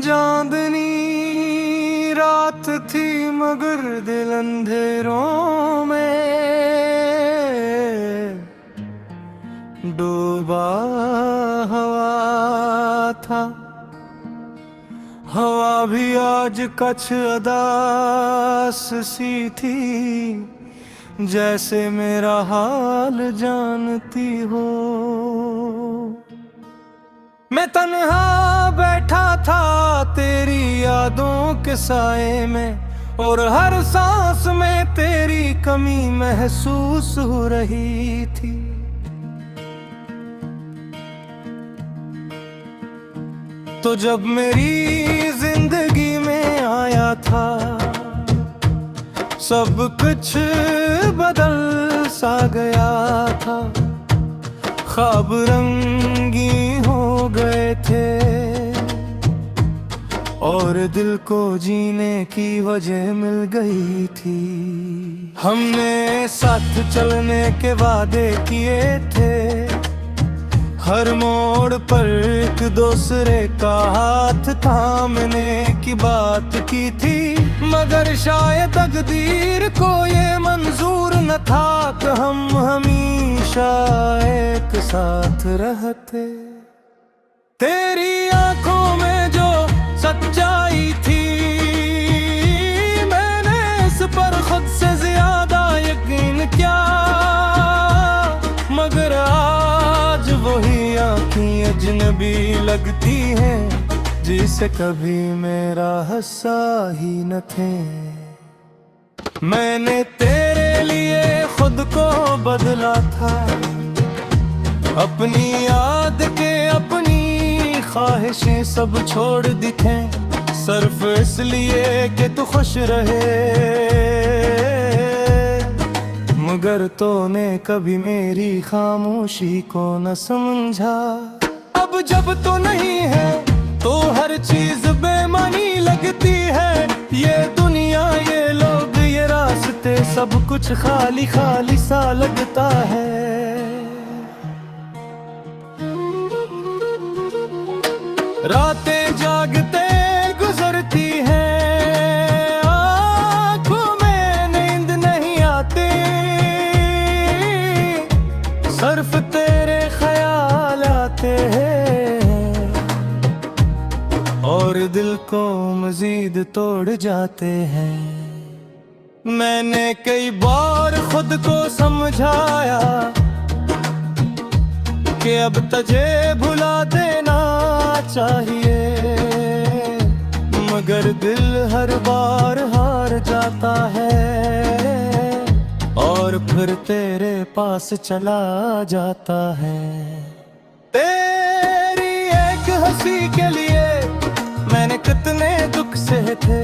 चांदनी रात थी मगर दिल अंधेरों में डूबा हवा था। हवा भी आज कछ अदास सी थी, जैसे मेरा हाल जानती हो। मैं तन्हा बैठा था तेरी यादों के साए में, और हर सांस में तेरी कमी महसूस हो रही थी। तो जब मेरी जिंदगी में आया था, सब कुछ बदल सा गया था। ख्वाब रंगी हो गए थे और दिल को जीने की वजह मिल गई थी। हमने साथ चलने के वादे किए थे, हर मोड़ पर एक दूसरे का हाथ थामने की बात की थी। मगर शायद तकदीर को ये मंजूर न था कि हम हमेशा एक साथ रहते। तेरी आंखों में जो सच्चाई थी, मैंने इस पर खुद से ज्यादा यकीन किया। मगर आज वही आँखें अजनबी लगती हैं, जिसे कभी मेरा हंसा ही न थे। मैंने तेरे लिए खुद को बदला था, अपनी याद के अपनी ख्वाहिशें सब छोड़ दी थी, सिर्फ इसलिए कि तू खुश रहे। मगर तूने कभी मेरी खामोशी को न समझा। अब जब तू नहीं है तो हर चीज बेमानी लगती है। ये दुनिया, ये लोग, ये रास्ते, सब कुछ खाली खाली सा लगता है। रातें जागते गुजरती हैं, आँखों में नींद नहीं आती, सिर्फ तेरे ख्याल आते हैं और दिल को मजीद तोड़ जाते हैं। मैंने कई बार खुद को समझाया कि अब तुझे भुला देना चाहिए, मगर दिल हर बार हार जाता है और फिर तेरे पास चला जाता है। तेरी एक हंसी के लिए मैंने कितने दुख सहे थे,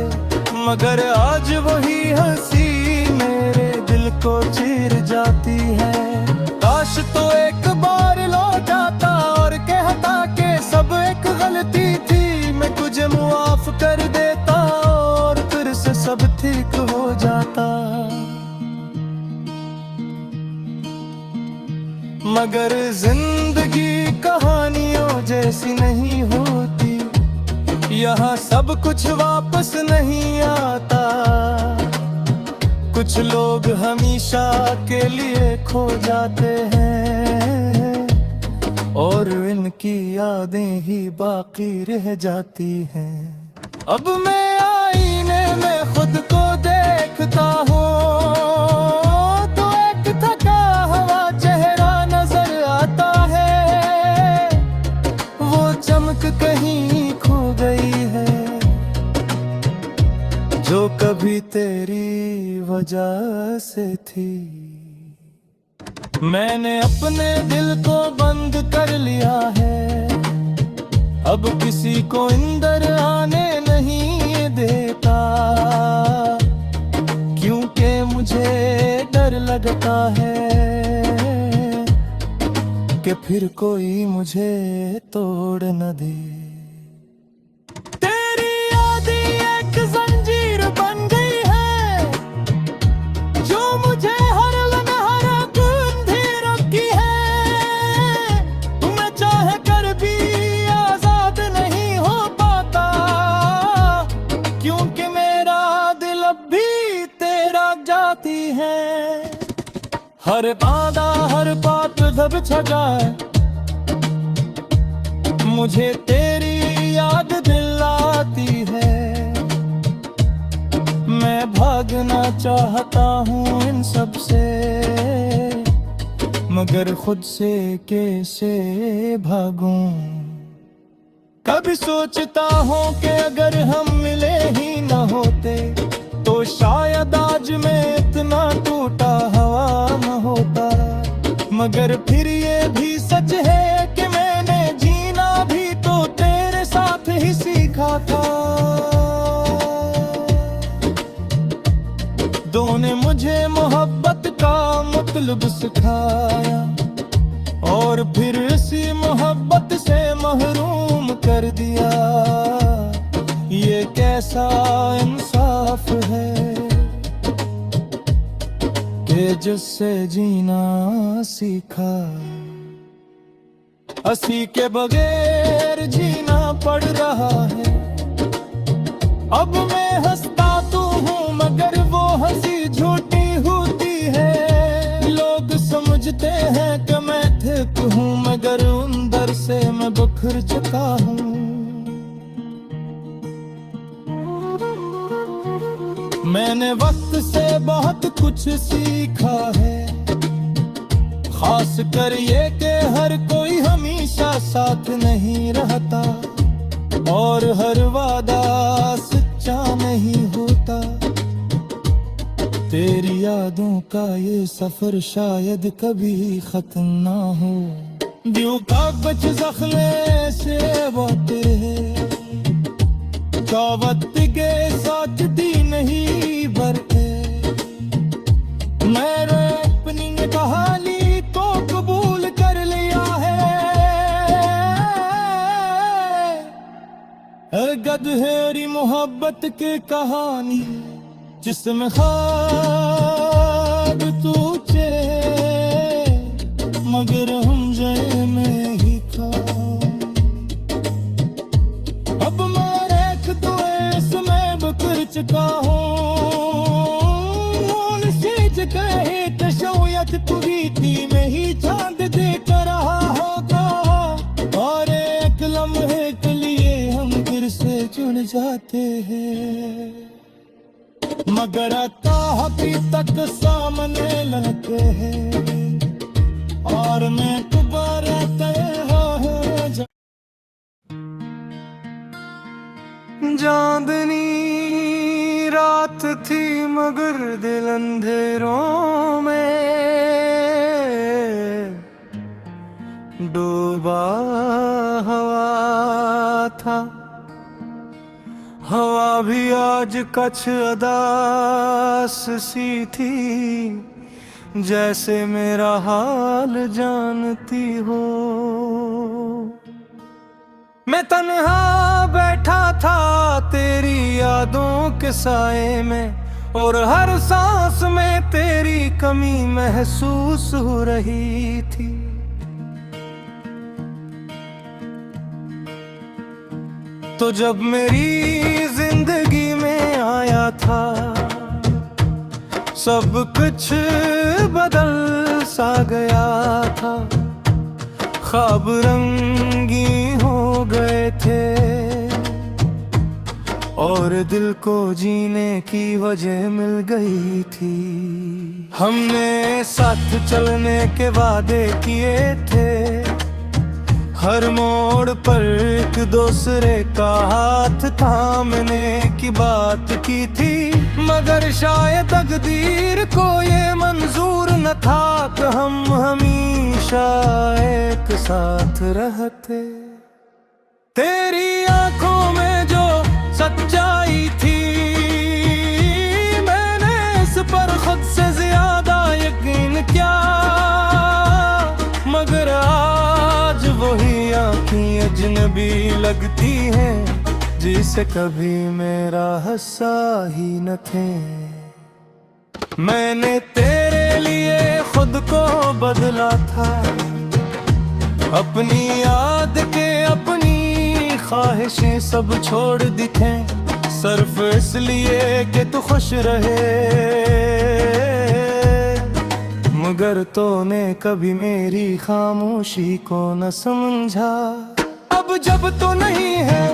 मगर आज वही हंसी मेरे दिल को चीर जाती है। काश तो एक बार लौट आता और कहता कि सब एक गलती थी, मैं तुझे मुआफ कर देता और फिर से सब ठीक हो जाता। मगर जिंदगी कहानियों जैसी नहीं होती, यहाँ सब कुछ वापस नहीं आता। कुछ लोग हमेशा के लिए खो जाते हैं और इनकी यादें ही बाकी रह जाती हैं। अब मैं आईने में खुद को देखता हूँ तो एक थका हुआ चेहरा नजर आता है, वो चमक कहीं खो गई है जो कभी तेरी वजह से थी। मैंने अपने दिल को बंद कर लिया है, अब किसी को अंदर आने नहीं देता, क्योंकि मुझे डर लगता है कि फिर कोई मुझे तोड़ न दे। तेरी याद एक जंजीर बन गई है जो मुझे हर लम्हा गूंथे रखी है। तुम्हें चाह कर भी आजाद नहीं हो पाता, हर बाधा हर बात दब जाए, मुझे तेरी याद दिलाती है। मैं भागना चाहता हूँ इन सब से, मगर खुद से कैसे भागूं। कभी सोचता हूँ कि अगर हम मिले ही न होते तो शायद आज मैं इतना टूटा हुआ न होता। मगर फिर ये भी सच है कि मैंने जीना भी तो तेरे साथ ही सीखा था। दो ने मुझे मोहब्बत का मतलब सिखाया और फिर इसी मोहब्बत से महरूम कर दिया। ये कैसा इंसाफ है कि जिससे जीना सीखा, हंसी के बगैर जीना पड़ रहा है। अब मैं हंसता तो हूँ मगर वो हंसी झूठी होती है। लोग समझते हैं कि मैं ठीक हूँ मगर अंदर से मैं बिखर चुका हूँ। मैंने वक्त से बहुत कुछ सीखा है, खास कर ये कि हर कोई हमेशा साथ नहीं रहता और हर वादा सच्चा नहीं होता। तेरी यादों का ये सफर शायद कभी खत्म ना हो। दिल का बच जख्मे से बातें है, चावत के साथ दी नहीं बरते। मैंने अपनी कहानी तो कबूल कर लिया है। गधेरी मोहब्बत की कहानी जिसमें ख्वाब तुझे मगर हम जय में ही था। अब मैं एक तो इसमें बिखर चुका हूँ। कहे तशौयत पूरी थी में ही चांद देख रहा होगा और एक लम्हे के लिए हम फिर से जुड़ जाते हैं। मगर आता अभी तक सामने लगे हैं और मैं दोबारा तैयार हो जा। चांदनी रात थी मगर दिल अंधेरों में डूबा हवा था। हवा भी आज कछ अदास सी थी जैसे मेरा हाल जानती हो। मैं तन्हा बैठा था तेरी यादों के साए में और हर सांस में तेरी कमी महसूस हो रही थी। तो जब मेरी जिंदगी में आया था सब कुछ बदल सा गया था। ख्वाब रंगी हो गए थे और दिल को जीने की वजह मिल गई थी। हमने साथ चलने के वादे किए थे, हर मोड़ पर एक दूसरे का हाथ थामने की बात की थी। मगर शायद तकदीर को ये मंजूर न था कि हम हमेशा एक साथ रहते। तेरी आंखों में जो सच्चाई थी मैंने इस पर खुद से ज्यादा यकीन किया। मगर आज वही आँखें अजनबी लगती हैं जिसे कभी मेरा हंसा ही न थे। मैंने तेरे लिए खुद को बदला था, अपनी याद के अपनी ख्वाहिशें सब छोड़ दी थी, सिर्फ इसलिए कि तू खुश रहे। मगर तूने कभी मेरी खामोशी को न समझा। अब जब तो नहीं है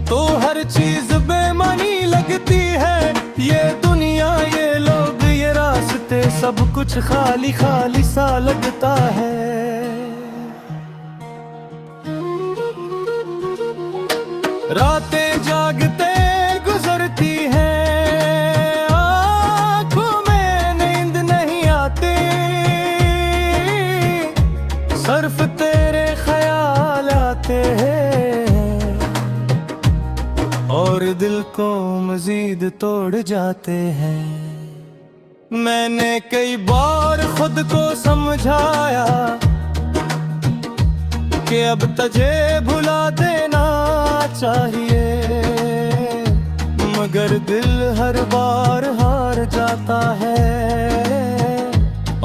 तो हर चीज बेमानी लगती है। ये दुनिया, ये लोग, ये रास्ते, सब कुछ खाली खाली सा लगता है। रातें जागते गुजरती हैं, आँखों में नींद नहीं आती, सिर्फ तेरे ख्याल आते हैं और दिल को मजीद तोड़ जाते हैं। मैंने कई बार खुद को समझाया कि अब तुझे भुला देना चाहिए, मगर दिल हर बार हार जाता है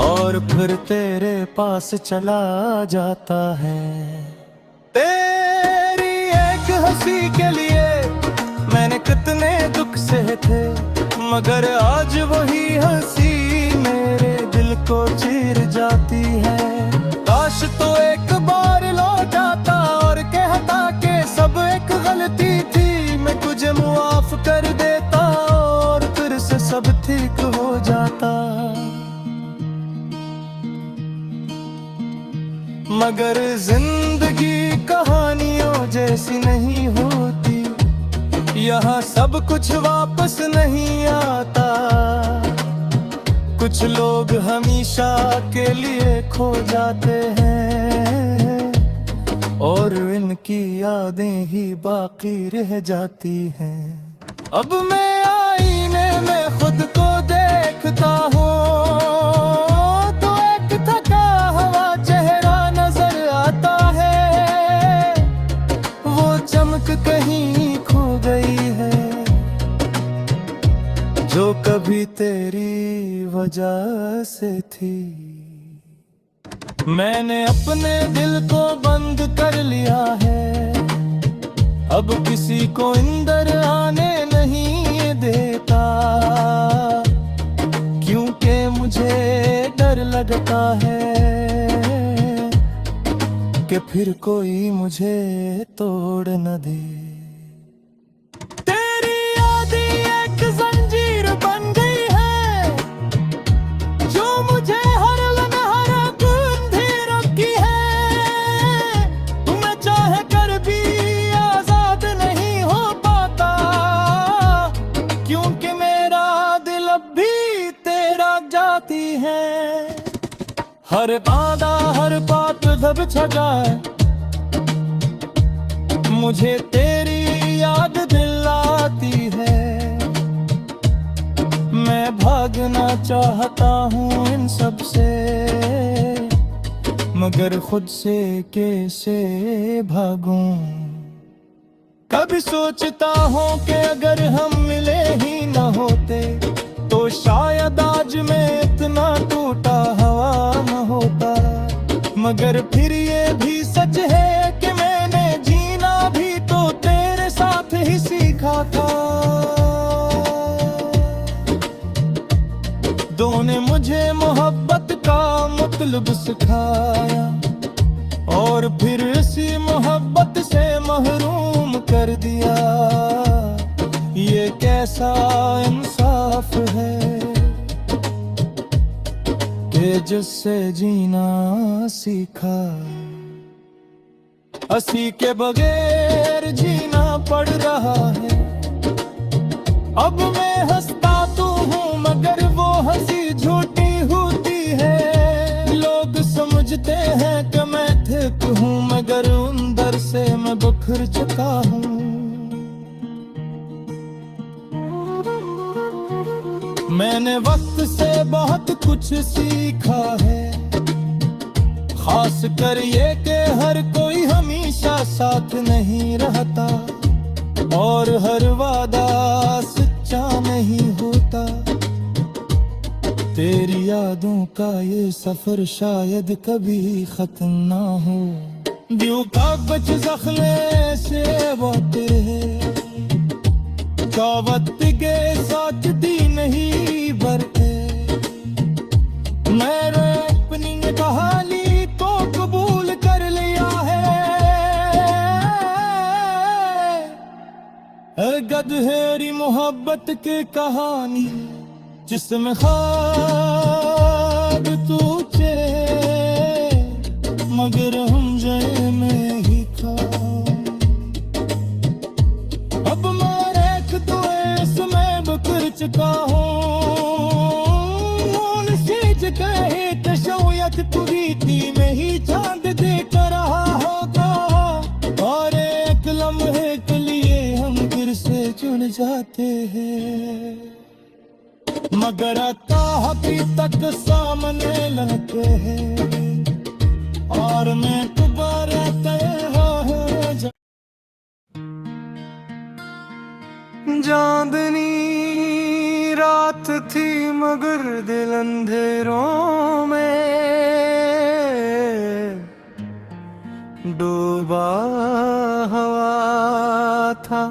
और फिर तेरे पास चला जाता है। तेरी एक हंसी के लिए मैंने कितने दुख सहे थे, मगर आज वही हंसी मेरे दिल को चीर जाती है। काश तो एक बार लौट आता और कहता कि सब एक गलती थी, मैं तुझे मुआफ कर देता और फिर से सब ठीक हो जाता। मगर जिंदगी कहानियों जैसी नहीं होती, यहाँ सब कुछ वापस नहीं आता। कुछ लोग हमेशा के लिए खो जाते हैं और इनकी यादें ही बाकी रह जाती हैं। अब मैं आईने में खुद को देखता हूँ तो एक थका हुआ चेहरा नजर आता है, वो चमक कहीं खो गई है जो कभी तेरी वजह से थी। मैंने अपने दिल को बंद कर लिया है, अब किसी को अंदर आने नहीं देता, क्योंकि मुझे डर लगता है कि फिर कोई मुझे तोड़ न दे। तेरी यादें एक जंजीर बन गई है जो मुझे हर लम्हा गूंथे रखी है। तुम्हें चाह कर भी आजाद नहीं हो पाता, क्योंकि मेरा दिल अब भी तेरा जाती है। हर बाधा हर बात दब छाए, मुझे तेरी याद दिलाती है। मैं भागना चाहता हूँ इन सब से, मगर खुद से कैसे भागूं। कभी सोचता हूँ कि अगर हम मिले ही न होते तो शायद आज मैं इतना टूटा हुआ न होता, मगर फिर ये भी सच है कि मैंने जीना भी तो तेरे साथ ही सीखा था। दो ने मुझे मोहब्बत का मतलब सिखाया और फिर इसी मोहब्बत से महरूम कर दिया। ये कैसा इंसाफ है कि जिससे जीना सीखा, हंसी के बगैर जीना पड़ रहा है। अब मैं हंसता तो हूँ मगर वो हंसी झूठी होती है। लोग समझते हैं कि मैं ठीक हूँ मगर अंदर से मैं बिखर चुका हूँ। मैंने वक्त से बहुत कुछ सीखा है, खास कर ये कि हर कोई हमेशा साथ नहीं रहता और हर वादा सच्चा नहीं होता। तेरी यादों का ये सफर शायद कभी खत्म ना हो। दिल का बच जख्मे से वाते चावत के साथ दी नहीं बरते मेरे अधेरी मोहब्बत की कहानी जिसमें ख्वाब तुझे मगर हम जय में ही था। अब मैं रेख तो इसमें बकर चुका हूँ कहे तशौयत प्रीति में ही चांद देख रहा होगा और एक लम्हे के लिए हम फिर से जुड़ जाते हैं मगर आता हकीकत सामने लाते हैं और मैं दोबारा चांदनी रात थी मगर दिल अंधेरों में डूबा हवा था।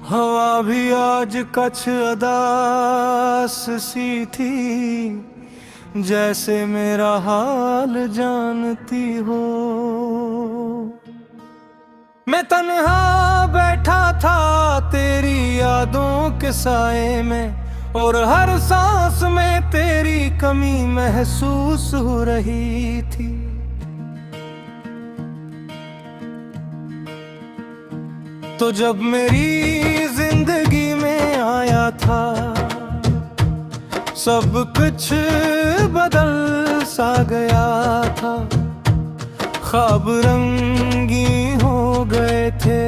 हवा भी आज कछ अदास सी थी जैसे मेरा हाल जानती हो। मैं तन्हा बैठा था तेरी यादों के साए में और हर सांस में तेरी कमी महसूस हो रही थी। तो जब मेरी जिंदगी में आया था सब कुछ बदल सा गया था। ख्वाब रंगी हो गए थे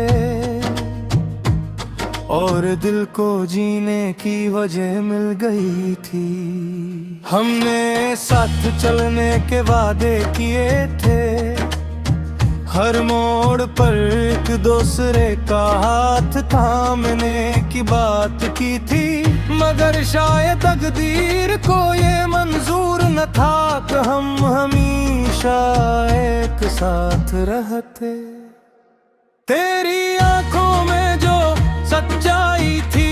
और दिल को जीने की वजह मिल गई थी। हमने साथ चलने के वादे किए थे हर मोड़ पर एक दूसरे का हाथ थामने की बात की थी मगर शायद तकदीर को ये मंजूर न था कि हम हमेशा एक साथ रहते। तेरी आंखों में जो सच्चाई थी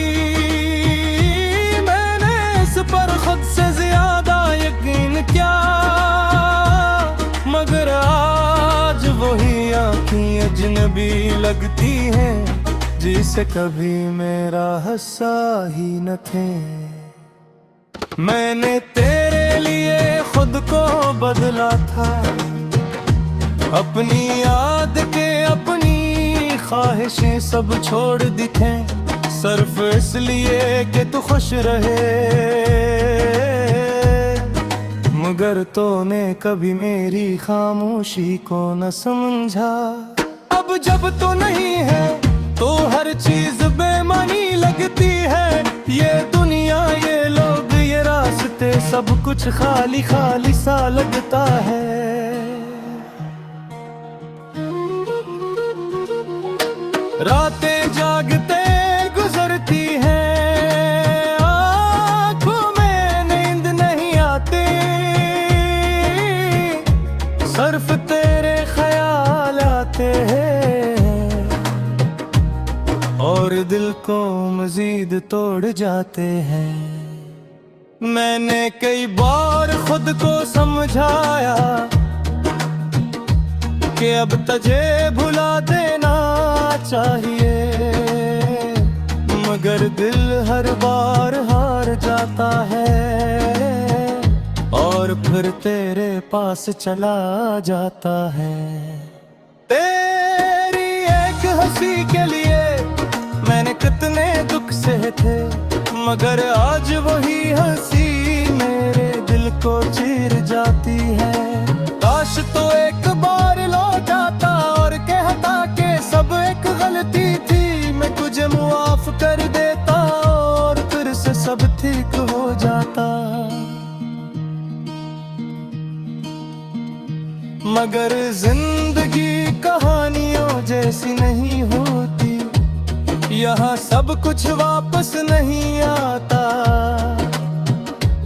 मैंने इस पर खुद से ज्यादा यकीन किया मगर आज वही आँखें अजनबी लगती हैं जिसे कभी मेरा हंसा ही न थे। मैंने तेरे लिए खुद को बदला था अपनी याद के अपनी ख्वाहिशें सब छोड़ दी थी सिर्फ इसलिए कि तू खुश रहे मगर तूने कभी मेरी खामोशी को न समझा। अब जब तो नहीं है तो हर चीज बेमानी लगती है ये दुनिया ये लोग ये रास्ते सब कुछ खाली खाली सा लगता है। रातें जागते गुजरती हैं आँखों में नींद नहीं आती सिर्फ तेरे ख्याल आते हैं और दिल को मजीद तोड़ जाते हैं। मैंने कई बार खुद को समझाया कि अब तुझे भुला देना चाहिए मगर दिल हर बार हार जाता है और फिर तेरे पास चला जाता है। तेरी एक हंसी के लिए मैंने कितने दुख सहे थे मगर आज वही हंसी मेरे दिल को चीर जाती है। काश तो एक बार लौट आता और कहता कि सब एक गलती थी मैं तुझे मुआफ कर देता और फिर से सब ठीक हो जाता मगर जिंदगी कहानियों जैसी नहीं होती यहाँ सब कुछ वापस नहीं आता।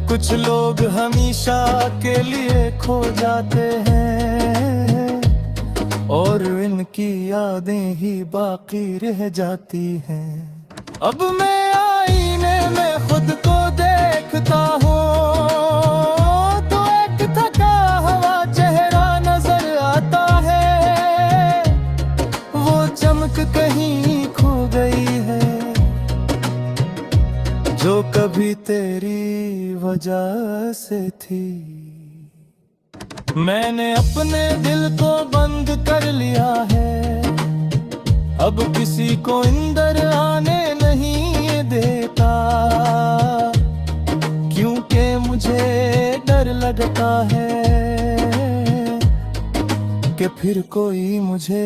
कुछ लोग हमेशा के लिए खो जाते हैं और इनकी यादें ही बाकी रह जाती हैं। अब मैं आईने में खुद को देखता हूँ तो एक थका हुआ चेहरा नजर आता है वो चमक कहीं खो गई तेरी वजह से थी। मैंने अपने दिल को बंद कर लिया है, अब किसी को अंदर आने नहीं देता, क्योंकि मुझे डर लगता है कि फिर कोई मुझे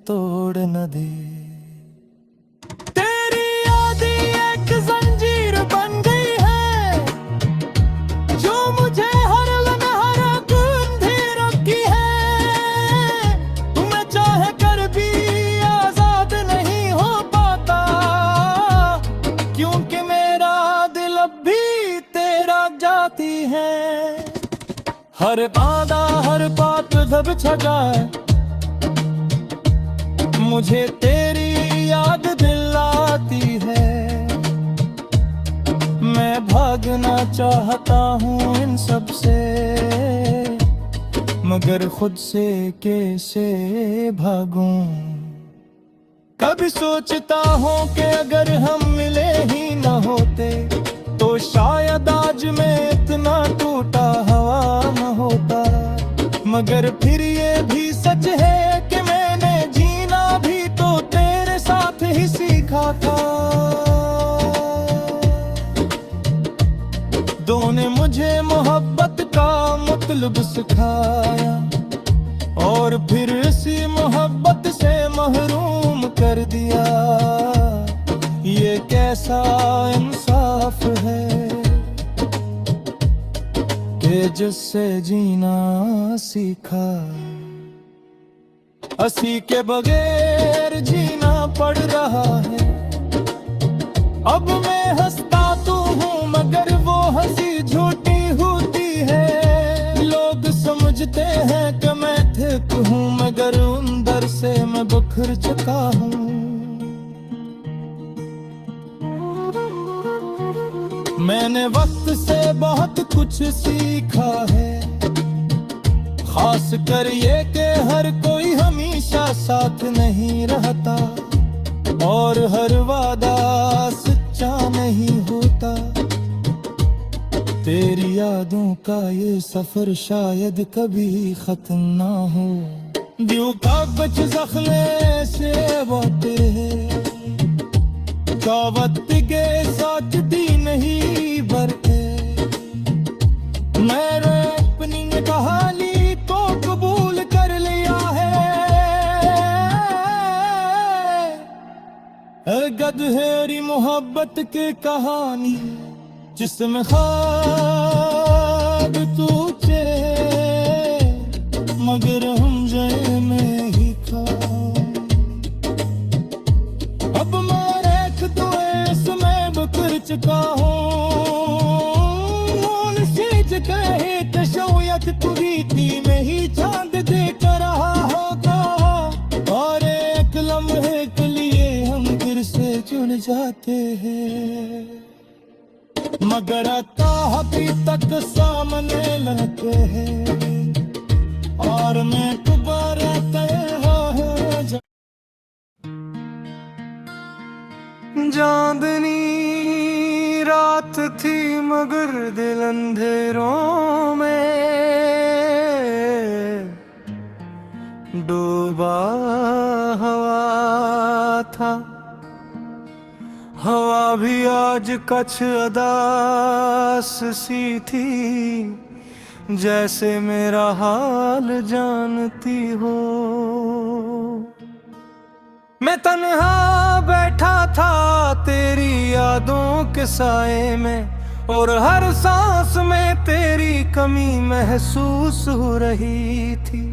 तोड़ न दे। तेरी याद एक जंजीर बन गई है, जो मुझे हर लम्हा गूंथे रखी है। तुम्हें चाह कर भी आजाद नहीं हो पाता, क्योंकि मेरा दिल अब भी तेरा जाती है। हर बाधा हर बात जब छगाए, मुझे तेरी याद दिलाती है। मैं भागना चाहता हूँ इन सब से, मगर खुद से कैसे भागूं। कभी सोचता हूँ कि अगर हम मिले ही न होते, तो शायद आज मैं इतना टूटा हुआ न होता। मगर फिर ये भी सच है कि मैंने जीना भी तो तेरे साथ ही सीखा था। दो ने मुझे मोहब्बत का मतलब सिखाया, और फिर इसी मोहब्बत से महरूम कर दिया। ये कैसा इंसाफ है कि जिससे जीना सीखा, हंसी के बगैर जीना पड़ रहा है। अब मैं हंसता तो हूँ, मगर वो हंसी झूठी होती है। लोग समझते हैं कि मैं ठीक हूँ, मगर अंदर से मैं बिखर चुका हूँ। मैंने वक्त से बहुत कुछ सीखा है, खास कर ये कि हर कोई हमेशा साथ नहीं रहता, और हर वादा सच्चा नहीं होता। तेरी यादों का ये सफर शायद कभी खत्म ना हो। दिल का कुछ जख्मे से बातें हैं, चावत के साथ दी नहीं बरते। मैंने अपनी कहानी तो कबूल कर लिया है, गधेरी मोहब्बत की कहानी, जिसमें ख्वाब तुझे मगर हम जय में ही था। अब कर चुका हूँ सीज कहे तशौयत तुरीती में ही चांद देख रहा होगा, और एक लम्हे के लिए हम फिर से जुड़ जाते हैं। मगर आता अभी तक सामने लगे हैं, और मैं दोबारा तय हो चांदनी रात थी, मगर दिल अंधेरों में डूबा हवा था। हवा भी आज कछ अदास सी थी, जैसे मेरा हाल जानती हो। मैं तन्हा बैठा था तेरी यादों के साए में, और हर सांस में तेरी कमी महसूस हो रही थी।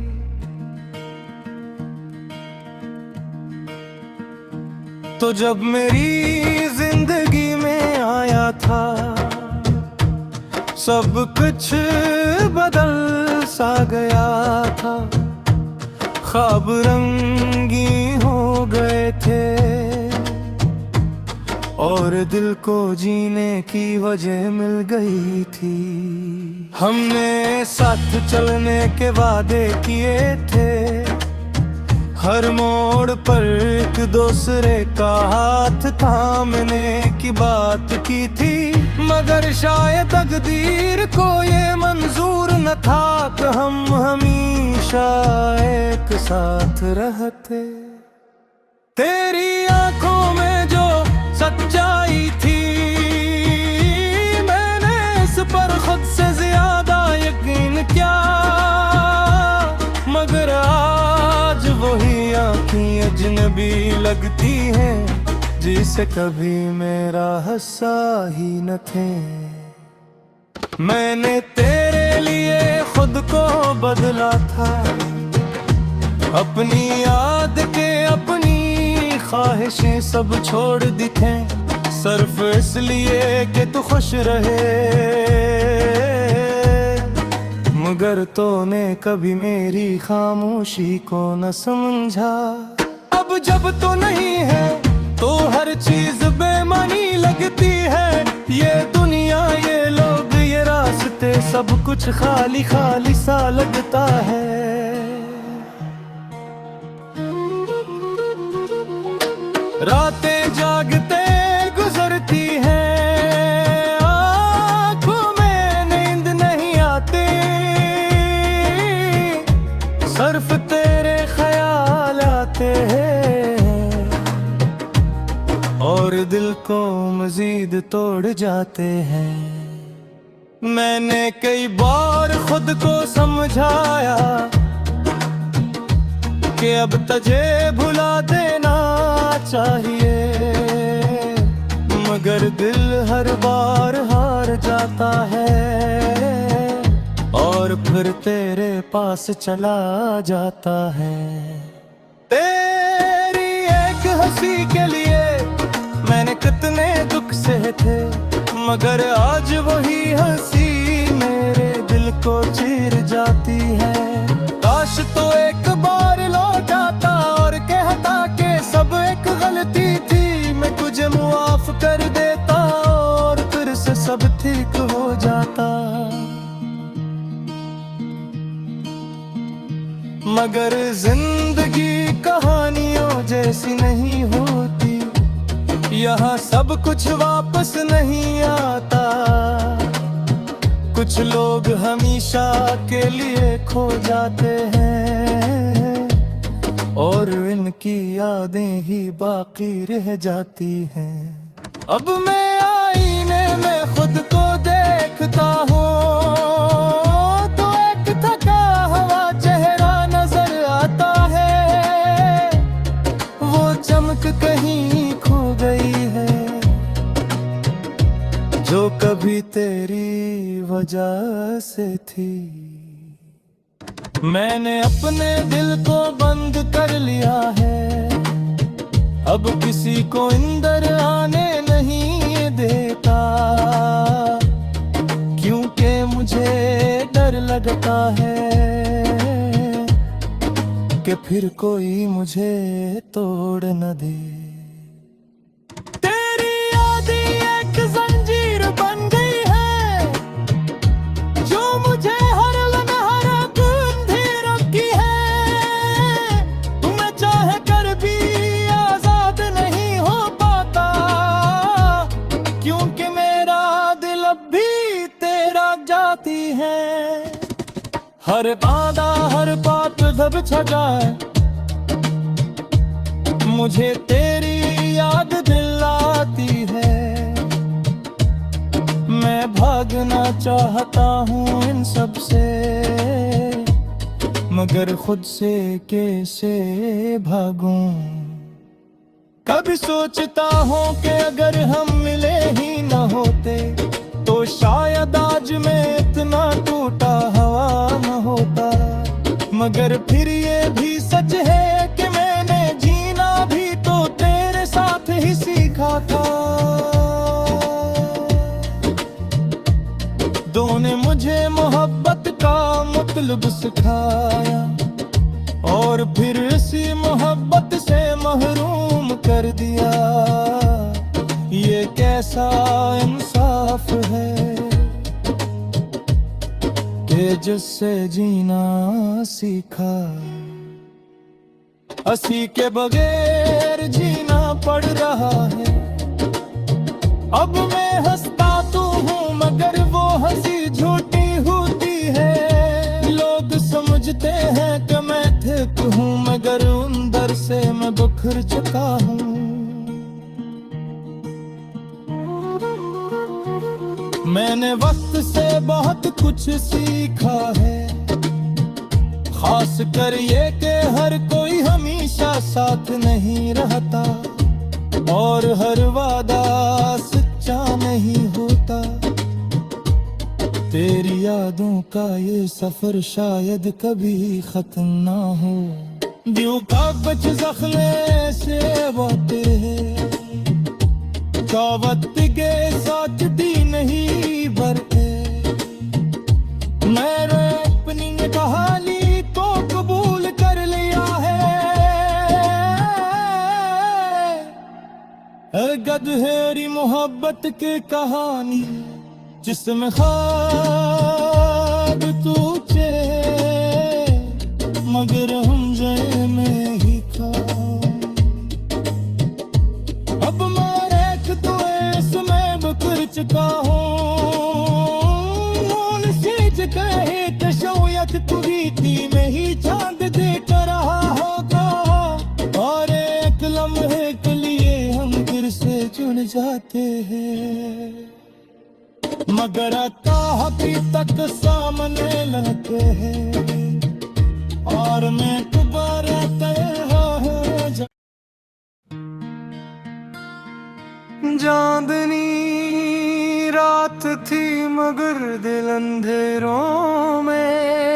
तो जब मेरी जिंदगी में आया था, सब कुछ बदल सा गया था। ख्वाब रंगी हो गए थे, और दिल को जीने की वजह मिल गई थी। हमने साथ चलने के वादे किए थे, हर मोड़ पर एक दूसरे का हाथ थामने की बात की थी। मगर शायद तकदीर को ये मंजूर न था कि हम हमेशा एक साथ रहते। तेरी आंखों में जो सच्चाई थी, मैंने इस पर खुद से ज्यादा यकीन किया। मगर आज वही आंखें अजनबी लगती हैं जिसे कभी मेरा हंसा ही न थे। मैंने तेरे लिए खुद को बदला था, अपनी याद के अपनी ख्वाहिशें सब छोड़ दी थी, सिर्फ इसलिए कि तू खुश रहे। मगर तूने कभी मेरी खामोशी को न समझा। अब जब तू नहीं है तो हर चीज बेमानी लगती है। ये दुनिया, ये लोग, ये रास्ते, सब कुछ खाली खाली सा लगता है। रातें जागते गुजरती हैं, आँखों में नींद नहीं आती, सिर्फ तेरे ख्याल आते हैं और दिल को मजीद तोड़ जाते हैं। मैंने कई बार खुद को समझाया कि अब तुझे भुला देना चाहिए, मगर दिल हर बार हार जाता है और फिर तेरे पास चला जाता है। तेरी एक हंसी के लिए मैंने कितने दुख सहे थे, मगर आज वही हंसी मेरे दिल को चीर जाती है। काश तो एक बार लौट आता और कहता कि सब एक गलती थी, मैं तुझे मुआफ कर देता और फिर से सब ठीक हो जाता। मगर जिंदगी कहानियों जैसी नहीं होती, यहाँ सब कुछ वापस नहीं आता। कुछ लोग हमेशा के लिए खो जाते हैं और इनकी यादें ही बाकी रह जाती हैं। अब मैं आईने में खुद को देखता हूँ तो एक थका हुआ चेहरा नजर आता है, वो चमक कहीं खो गई है जो कभी तेरी वजह से थी। मैंने अपने दिल को बंद कर लिया है, अब किसी को अंदर आने नहीं देता, क्योंकि मुझे डर लगता है कि फिर कोई मुझे तोड़ न दे। तेरी यादें एक जंजीर बन गई है जो मुझे हर लम्हा गूंथे रखी है। तुम्हें चाह कर भी आजाद नहीं हो पाता, क्योंकि मेरा दिल अब भी तेरा जाती है। हर बाधा हर बात दब छाए, मुझे तेरी याद दिलाती है। मैं भागना चाहता हूँ इन सब से, मगर खुद से कैसे भागूं। कभी सोचता हूँ कि अगर हम मिले ही न होते तो शायद आज मैं इतना टूटा हुआ न होता। मगर फिर ये भी सच है कि मैंने जीना भी तो तेरे साथ ही सीखा था। दो ने मुझे मोहब्बत का मतलब सिखाया और फिर इसी मोहब्बत से महरूम कर दिया। ये कैसा इंसाफ है कि जिससे जीना सीखा, हंसी के बगैर जीना पड़ रहा है। अब मैं हंसता तू सोचते हैं कि मैं ठीक हूँ, मगर अंदर से मैं बिखर चुका हूँ। मैंने वक्त से बहुत कुछ सीखा है, खास कर ये कि हर कोई हमेशा साथ नहीं रहता, और हर वादा सच्चा नहीं होता। तेरी यादों का ये सफर शायद कभी खत्म ना हो। दिल का बच जख्मे से बातें है, चावत के साथ दी नहीं बरते। मैंने अपनी कहानी तो कबूल कर लिया है, गधेरी मोहब्बत की कहानी जिसमें ख्वाब तुझे, मगर हम जय में ही था। अब मैं एक तो इसमें बिखर चुका हूँ, सी जगह तशौयत तुरीती में ही चांद देख रहा होगा, और एक लम्हे के लिए हम फिर से जुड़ जाते हैं, मगर आता अभी तक सामने लगे हैं, और मैं दोबारा तैयार हो जा। चांदनी रात थी मगर दिल अंधेरों में